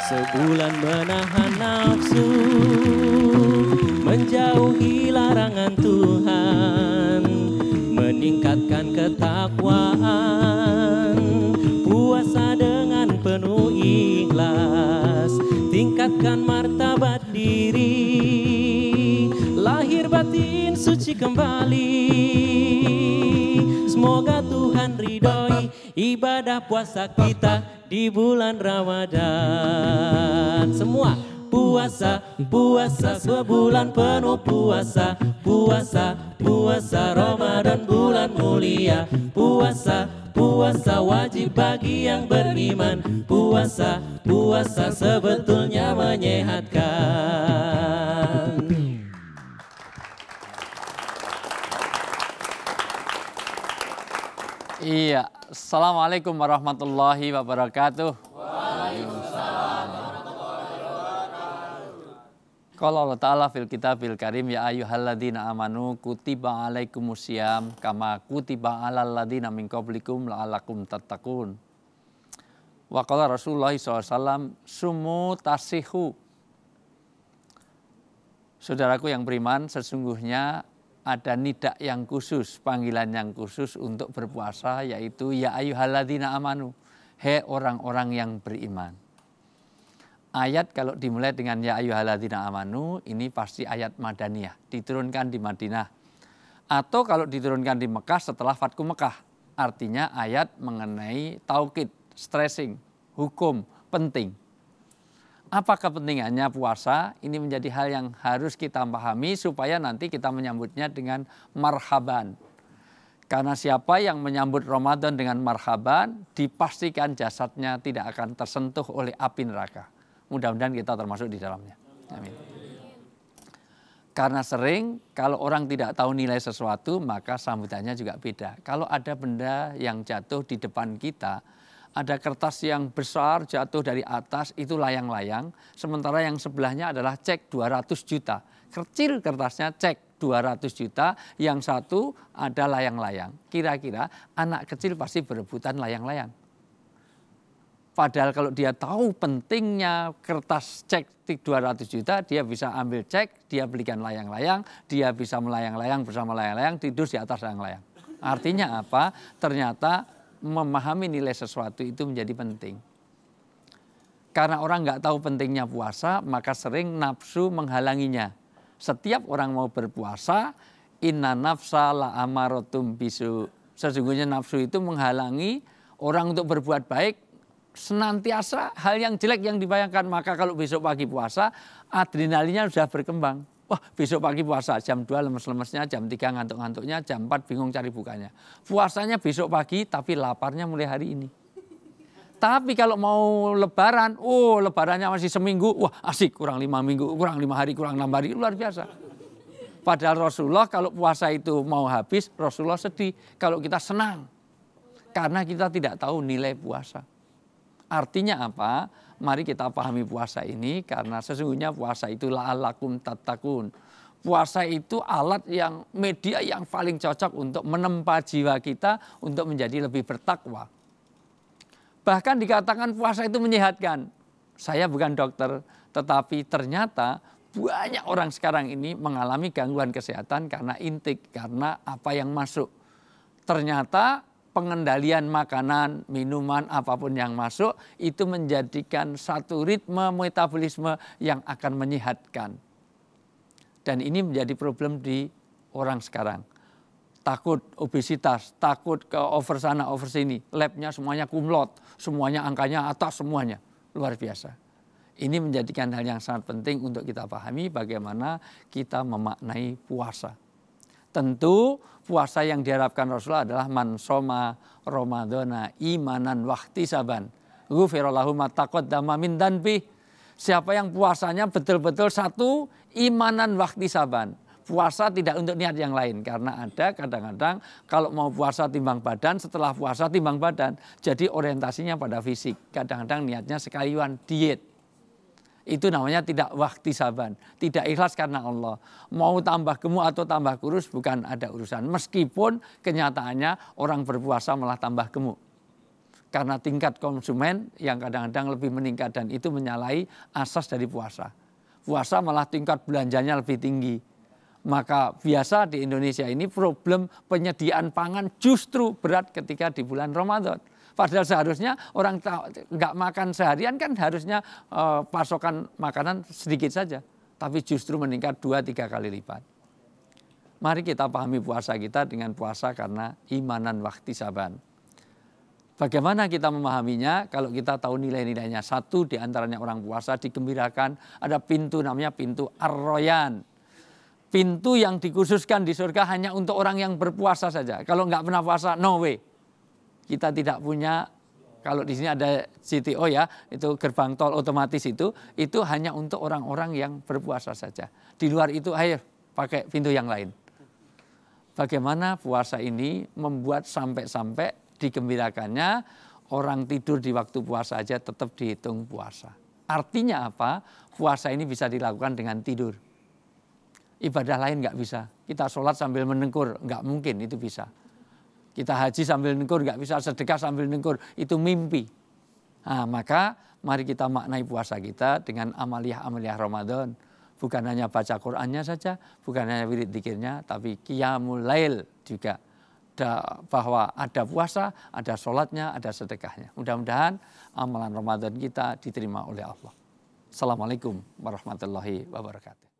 Sebulan menahan nafsu, menjauhi larangan Tuhan, meningkatkan ketakwaan, puasa dengan penuh ikhlas, tingkatkan martabat diri, lahir batin suci kembali. Semoga Tuhan ridhoi ibadah puasa kita di bulan Ramadan. Semua puasa, puasa sebulan penuh puasa, puasa, puasa Ramadan bulan mulia. Puasa, puasa wajib bagi yang beriman. Puasa, puasa sebetulnya menyehatkan. Iya, Assalamualaikum warahmatullahi wabarakatuh. Qala Allah Ta'ala fil kitabil karim ya ayyuhalladzina amanu kutiba alaikumusiyam kama kutiba alal ladzina min qablikum la'allakum tattaqun. Wa qala Rasulullah SAW sumu tasihu. Saudaraku yang beriman, sesungguhnya ada nidak yang khusus, panggilan yang khusus untuk berpuasa, yaitu ya ayyuhalladzina amanu, he orang-orang yang beriman. Ayat kalau dimulai dengan ya ayyuhalladzina amanu, ini pasti ayat Madaniyah, diturunkan di Madinah. Atau kalau diturunkan di Mekah setelah Fatku Mekah, artinya ayat mengenai taukid, stressing, hukum, penting. Apa kepentingannya puasa? Ini menjadi hal yang harus kita pahami supaya nanti kita menyambutnya dengan marhaban. Karena siapa yang menyambut Ramadan dengan marhaban, dipastikan jasadnya tidak akan tersentuh oleh api neraka. Mudah-mudahan kita termasuk di dalamnya. Amin. Karena sering kalau orang tidak tahu nilai sesuatu, maka sambutannya juga beda. Kalau ada benda yang jatuh di depan kita, ada kertas yang besar jatuh dari atas, itu layang-layang. Sementara yang sebelahnya adalah cek 200 juta. Kecil kertasnya cek 200 juta, yang satu ada layang-layang. Kira-kira anak kecil pasti berebutan layang-layang. Padahal kalau dia tahu pentingnya kertas cek 200 juta, dia bisa ambil cek, dia belikan layang-layang, dia bisa melayang-layang bersama layang-layang, tidur di atas layang-layang. Artinya apa? Ternyata memahami nilai sesuatu itu menjadi penting. Karena orang nggak tahu pentingnya puasa, maka sering nafsu menghalanginya. Setiap orang mau berpuasa, inna nafsa la amaratum bisu. Sesungguhnya nafsu itu menghalangi orang untuk berbuat baik, senantiasa hal yang jelek yang dibayangkan. Maka kalau besok pagi puasa, adrenalinnya sudah berkembang. Wah, besok pagi puasa, jam 2 lemes-lemesnya, jam 3 ngantuk-ngantuknya, jam 4 bingung cari bukanya. Puasanya besok pagi, tapi laparnya mulai hari ini. Tapi kalau mau lebaran, lebarannya masih seminggu, wah asik, kurang 5 minggu, kurang 5 hari, kurang 6 hari, luar biasa. Padahal Rasulullah kalau puasa itu mau habis, Rasulullah sedih. Kalau kita senang, karena kita tidak tahu nilai puasa. Artinya apa? Mari kita pahami puasa ini, karena sesungguhnya puasa itu la'allakum tattaqun. Puasa itu alat yang, media yang paling cocok untuk menempa jiwa kita untuk menjadi lebih bertakwa. Bahkan dikatakan puasa itu menyehatkan. Saya bukan dokter, tetapi ternyata banyak orang sekarang ini mengalami gangguan kesehatan karena intik, karena apa yang masuk. Ternyata pengendalian makanan, minuman, apapun yang masuk, itu menjadikan satu ritme metabolisme yang akan menyehatkan. Dan ini menjadi problem di orang sekarang. Takut obesitas, takut ke over sana, over sini. Labnya semuanya kumlot, semuanya angkanya atas semuanya. Luar biasa. Ini menjadikan hal yang sangat penting untuk kita pahami bagaimana kita memaknai puasa. Tentu puasa yang diharapkan Rasulullah adalah man soma Ramadana imanan wahtisaban ghufira lahu ma taqaddama min dzanbi. Siapa yang puasanya betul-betul satu imanan wahtisaban. Puasa tidak untuk niat yang lain, karena ada kadang-kadang kalau mau puasa timbang badan, setelah puasa timbang badan. Jadi orientasinya pada fisik. Kadang-kadang niatnya sekalian diet. Itu namanya tidak wahtisaban, tidak ikhlas karena Allah. Mau tambah gemuk atau tambah kurus bukan ada urusan. Meskipun kenyataannya orang berpuasa malah tambah gemuk. karena tingkat konsumen yang kadang-kadang lebih meningkat dan itu menyalahi asas dari puasa. Puasa malah tingkat belanjanya lebih tinggi. Maka biasa di Indonesia ini problem penyediaan pangan justru berat ketika di bulan Ramadan. Padahal seharusnya orang nggak makan seharian kan harusnya pasokan makanan sedikit saja. Tapi justru meningkat 2-3 kali lipat. Mari kita pahami puasa kita dengan puasa karena imanan wahtisaban. Bagaimana kita memahaminya? Kalau kita tahu nilai-nilainya, satu diantaranya orang puasa digembirakan, ada pintu namanya pintu Ar-Royan. Pintu yang dikhususkan di surga hanya untuk orang yang berpuasa saja. Kalau nggak pernah puasa, no way. Kita tidak punya, kalau di sini ada CTO ya, itu gerbang tol otomatis itu hanya untuk orang-orang yang berpuasa saja. Di luar itu, ayo pakai pintu yang lain. Bagaimana puasa ini membuat sampai-sampai digembirakannya orang tidur di waktu puasa aja tetap dihitung puasa. Artinya apa? Puasa ini bisa dilakukan dengan tidur. Ibadah lain nggak bisa. Kita sholat sambil menengkur, nggak mungkin itu bisa. Kita haji sambil nengkur, nggak bisa. Sedekah sambil nengkur, itu mimpi. Nah, maka mari kita maknai puasa kita dengan amaliyah-amaliyah Ramadan. Bukan hanya baca Qur'annya saja, bukan hanya wirid dzikirnya, tapi qiyamul lail juga. Bahwa ada puasa, ada sholatnya, ada sedekahnya. Mudah-mudahan amalan Ramadan kita diterima oleh Allah. Assalamualaikum warahmatullahi wabarakatuh.